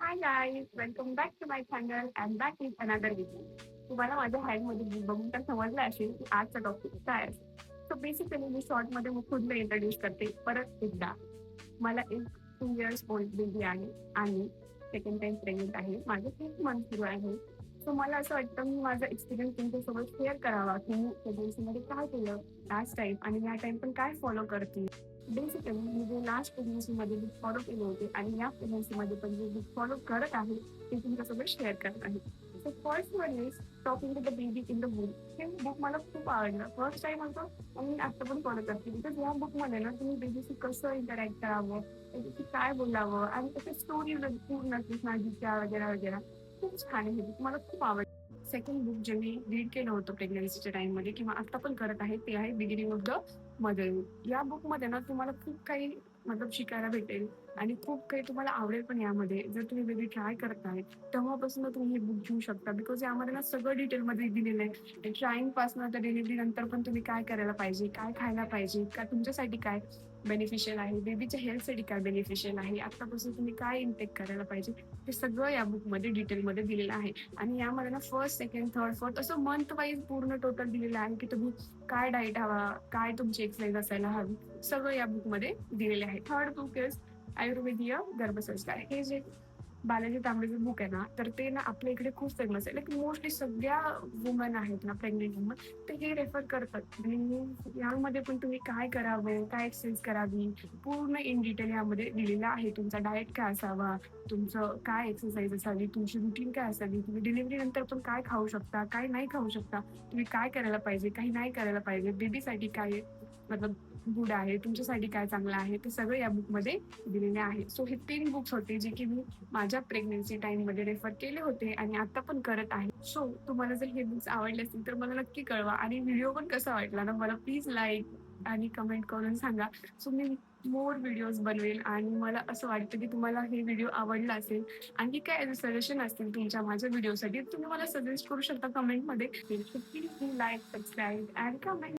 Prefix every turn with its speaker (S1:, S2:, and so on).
S1: High guys, welcome back to my channel and back with another video. तुम्हाला माझ्या हँडमध्ये बघून तर समजलं असेल की आजचा टॉपिक काय आहे. सो बेसिकली मी शॉर्टमध्ये मग खुदला इंट्रोड्यूस करते परत एकदा. मला एक 2 इयर्स ओल्ड बेबी आहे आणि सेकंड टाइम प्रेग्नेंट आहे. माझं 6 मंथ सुरू आहे. सो मला असं वाटतं मी माझा एक्सपिरियन्स तुमच्यासोबत शेअर करावा की मी प्रेग्नन्सीमध्ये काय केलं लास्ट टाइम आणि या टाइम पण काय फॉलो करते. बेसिकली मी जे लास्ट प्रेग्नन्सीमध्ये बुक फॉलो केले होते आणि या प्रेग्नन्सीमध्ये पण जे बुक फॉलो करत आहे ते तुमच्यासोबत शेअर करत आहे. So first one is talking to the baby in the womb. हे बुक मला खूप आवडलं. फर्स्ट टाइम होतं आणि मी आता पण फॉलो करते. बिकॉज या बुकमध्ये ना तुम्ही बेबीशी कसं इंटरॅक्ट करावं, त्याच्याशी काय बोलावं आणि त्याच्या स्टोरीज पूर्ण कृष्णाजीच्या वगैरे वगैरे खूप छान आहे. हे बुक मला खूप आवडलं. सेकंड बुक जे मी रीड केलं होतं प्रेग्नन्सीच्या टाइममध्ये किंवा आता पण करत आहे ते आहे बिगिनिंग ऑफ द मदरहुड. या बुकमध्ये ना तुम्हाला खूप काही मतलब शिकायला भेटेल आणि खूप काही तुम्हाला आवडेल पण यामध्ये. जर तुम्ही बेबी ट्राय करताय तेव्हापासून तुम्ही हे बुक घेऊ शकता. बिकॉज यामध्ये ना सगळं डिटेलमध्ये दिलेलं आहे. ट्राईंग पासून तर डिलिव्हरी नंतर पण तुम्ही काय करायला पाहिजे, काय खायला पाहिजे, का तुमच्यासाठी काय बेनिफिशियल आहे, बेबीच्या हेल्थसाठी काय बेनिफिशियल आहे, आतापासून तुम्ही काय इनटेक करायला पाहिजे, ते सगळं या बुकमध्ये डिटेलमध्ये दिलेलं आहे. आणि यामध्ये ना फर्स्ट, सेकंड, थर्ड, फोर्थ असं मंथ वाईज पूर्ण टोटल दिलेलं आहे की तुम्ही काय डाएट हवा, काय तुमची एक्सरसाइज असायला हवी, सगळं या बुकमध्ये दिलेले आहे. Third book is Ayurvediya Garbhasanskar. हे जे बालाजी तांबेचं बुक आहे ना, तर ते ना आपल्या इकडे खूप फेमस आहे. लाईक मोस्टली सगळ्या वुमन आहेत ना, प्रेग्नेंट वुमन, ते हे रेफर करतात. आणि यामध्ये पण तुम्ही काय करावं, काय एक्सरसाइज करावी, पूर्ण इन डिटेल यामध्ये दिलेलं आहे. तुमचा डाएट काय असावा, तुमचं काय एक्सरसाइज असावी, तुमची रुटीन काय असावी, तुम्ही डिलिव्हरी नंतर पण काय खाऊ शकता, काय नाही खाऊ शकता, तुम्ही काय करायला पाहिजे, काही नाही करायला पाहिजे, बेबीसाठी काय मतलब गुड आहे, तुमच्यासाठी काय चांगलं आहे, ते सगळं या बुकमध्ये दिलेले आहे. सो हे 3 बुक्स होते जे की मी माझ्या प्रेग्नन्सी टाइममध्ये रेफर केले होते आणि आता पण करत आहे. सो तुम्हाला जर हे बुक्स आवडले असतील तर मला नक्की कळवा आणि व्हिडिओ पण कसा वाटला ना मला प्लीज लाईक आणि कमेंट करून सांगा. सो मी मोर व्हिडिओज बनवेल आणि मला असं वाटतं की तुम्हाला हे व्हिडिओ आवडला असेल. आणखी काय सजेशन असतील तुमच्या माझ्या व्हिडिओसाठी तुम्ही मला सजेस्ट करू शकता कमेंटमध्ये. Please like, subscribe and comment.